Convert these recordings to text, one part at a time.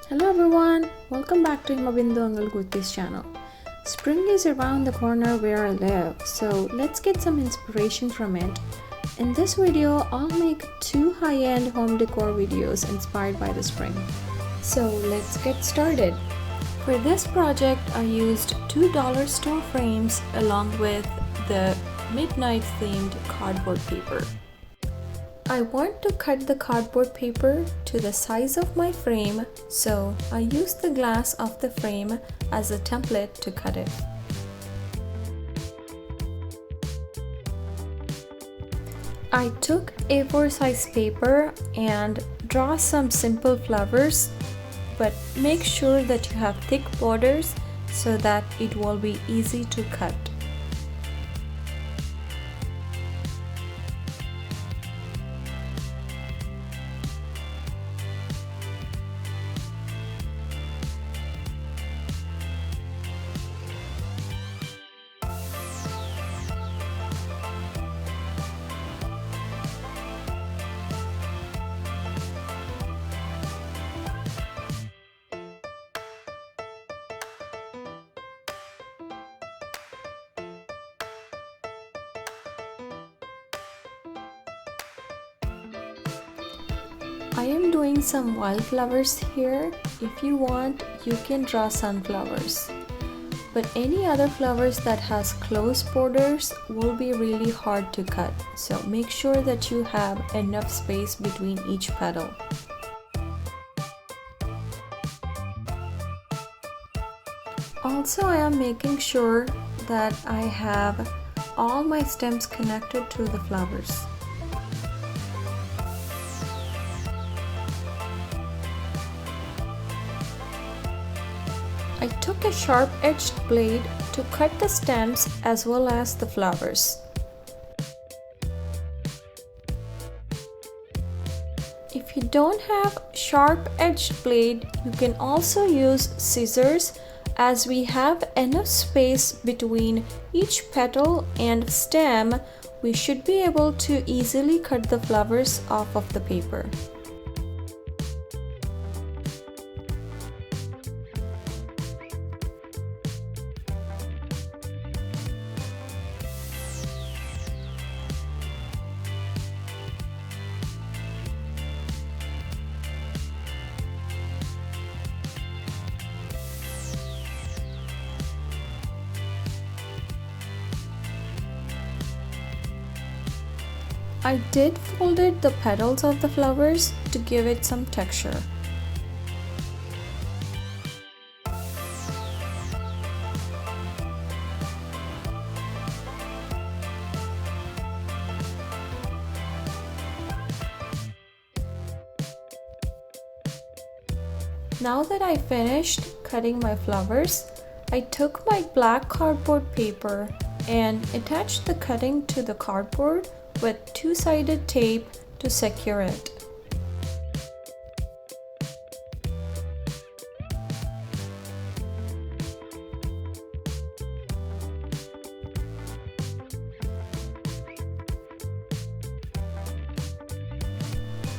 Hello everyone, welcome back to Himabindu Angal Gurti's channel. Spring is around the corner where I live, so let's get some inspiration from it. In this video, I'll make two high-end home decor videos inspired by the spring. So let's get started. For this project, I used $2 store frames along with the midnight themed cardboard paper. I want to cut the cardboard paper to the size of my frame, so I used the glass of the frame as a template to cut it. I took A4 size paper and draw some simple flowers, but make sure that you have thick borders so that it will be easy to cut. I am doing some wildflowers here. If you want, you can draw sunflowers. But any other flowers that has close borders will be really hard to cut. So make sure that you have enough space between each petal. Also, I am making sure that I have all my stems connected to the flowers. I took a sharp-edged blade to cut the stems as well as the flowers. If you don't have sharp-edged blade, you can also use scissors, as we have enough space between each petal and stem. We should be able to easily cut the flowers off of the paper. I did folded the petals of the flowers to give it some texture. Now that I finished cutting my flowers, I took my black cardboard paper and attached the cutting to the cardboard with two-sided tape to secure it.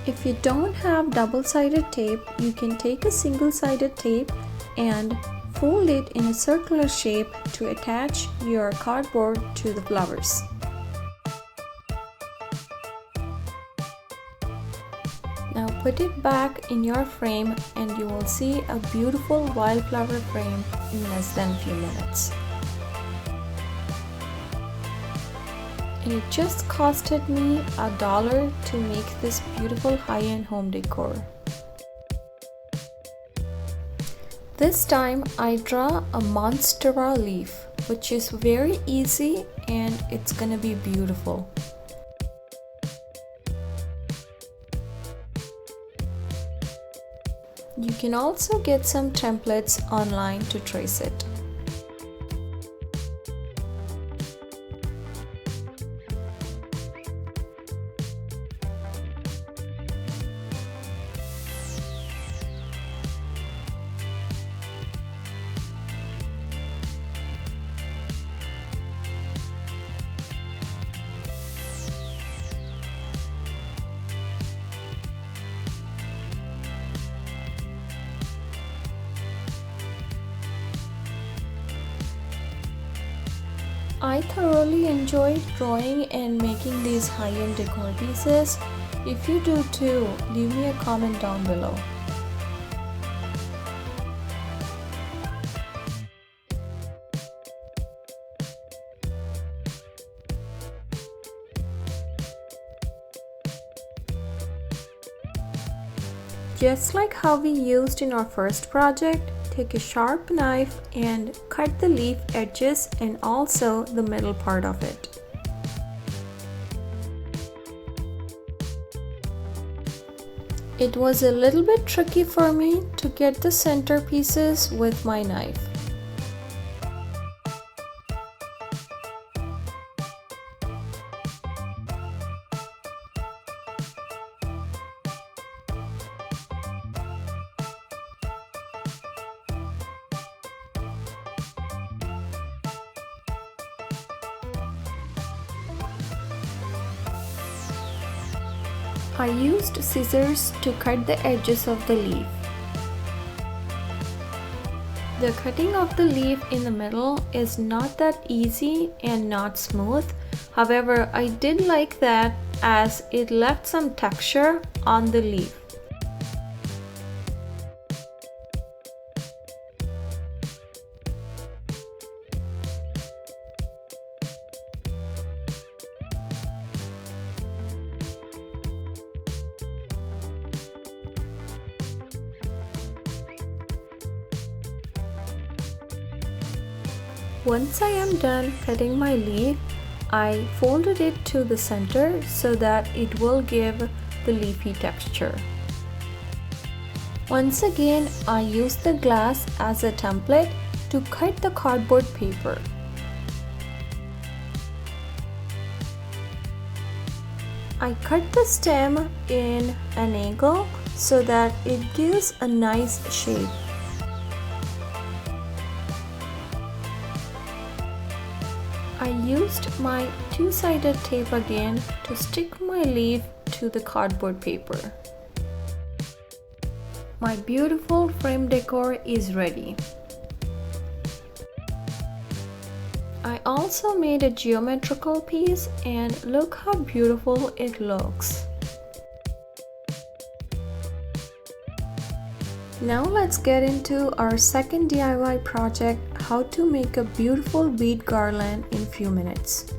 If you don't have double-sided tape, you can take a single-sided tape and fold it in a circular shape to attach your cardboard to the flowers. Now put it back in your frame and you will see a beautiful wildflower frame in less than a few minutes. And it just costed me $1 to make this beautiful high-end home decor. This time I draw a monstera leaf, which is very easy and it's gonna be beautiful. You can also get some templates online to trace it. I thoroughly enjoyed drawing and making these high-end decor pieces. If you do too, leave me a comment down below. Just like how we used in our first project, take a sharp knife and cut the leaf edges and also the middle part of it. It was a little bit tricky for me to get the center pieces with my knife. I used scissors to cut the edges of the leaf. The cutting of the leaf in the middle is not that easy and not smooth. However, I did like that as it left some texture on the leaf. Once I am done cutting my leaf, I folded it to the center so that it will give the leafy texture. Once again, I used the glass as a template to cut the cardboard paper. I cut the stem in an angle so that it gives a nice shape. I used my two-sided tape again to stick my leaf to the cardboard paper. My beautiful frame decor is ready. I also made a geometrical piece and look how beautiful it looks. Now let's get into our second DIY project, how to make a beautiful bead garland in few minutes.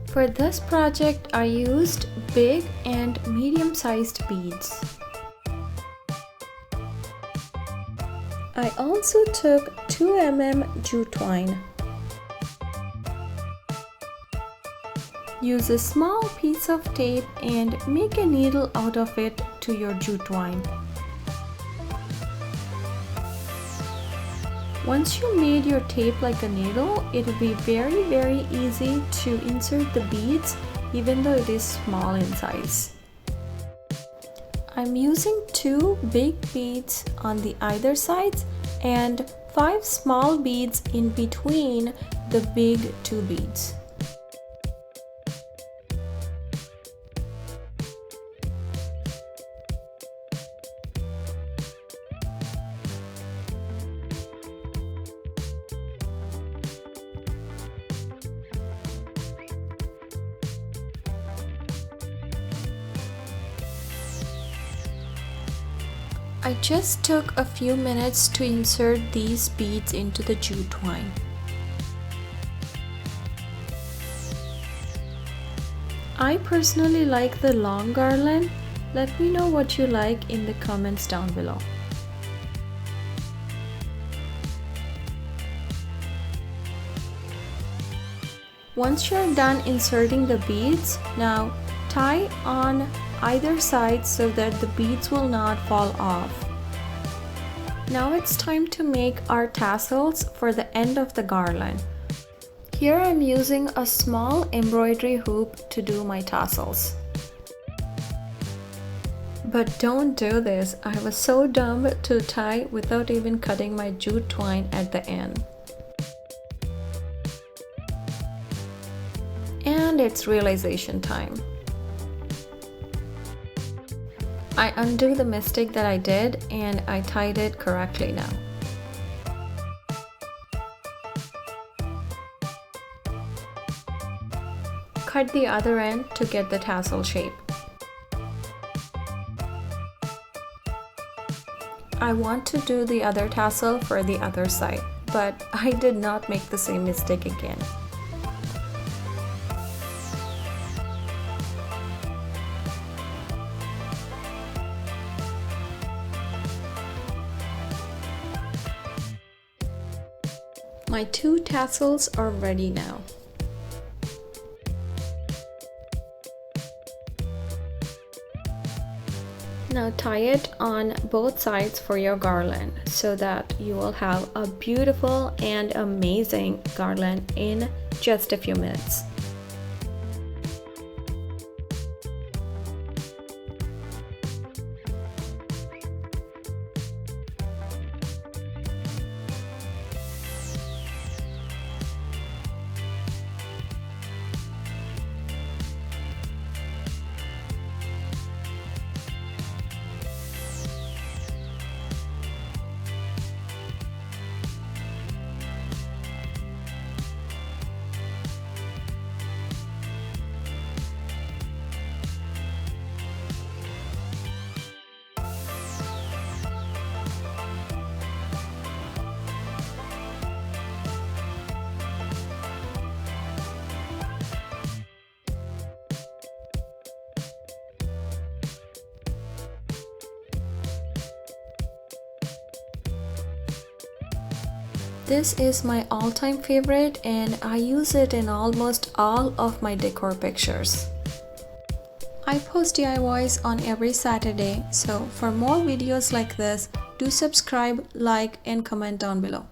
For this project, I used big and medium-sized beads. I also took 2 mm jute twine. Use a small piece of tape and make a needle out of it to your jute twine. Once you made your tape like a needle, it will be very easy to insert the beads even though it is small in size. I'm using 2 big beads on the either sides and 5 small beads in between the big 2 beads. I just took a few minutes to insert these beads into the jute twine. I personally like the long garland. Let me know what you like in the comments down below. Once you're done inserting the beads, now tie on either side so that the beads will not fall off. Now it's time to make our tassels for the end of the garland. Here I'm using a small embroidery hoop to do my tassels. But don't do this, I was so dumb to tie without even cutting my jute twine at the end. And it's realization time. I undo the mistake that I did and I tied it correctly now. cut the other end to get the tassel shape. I want to do the other tassel for the other side, but I did not make the same mistake again. My 2 tassels are ready now. Now tie it on both sides for your garland so that you will have a beautiful and amazing garland in just a few minutes. This is my all-time favorite and I use it in almost all of my decor pictures. I post DIYs on every Saturday, so for more videos like this, do subscribe, like and comment down below.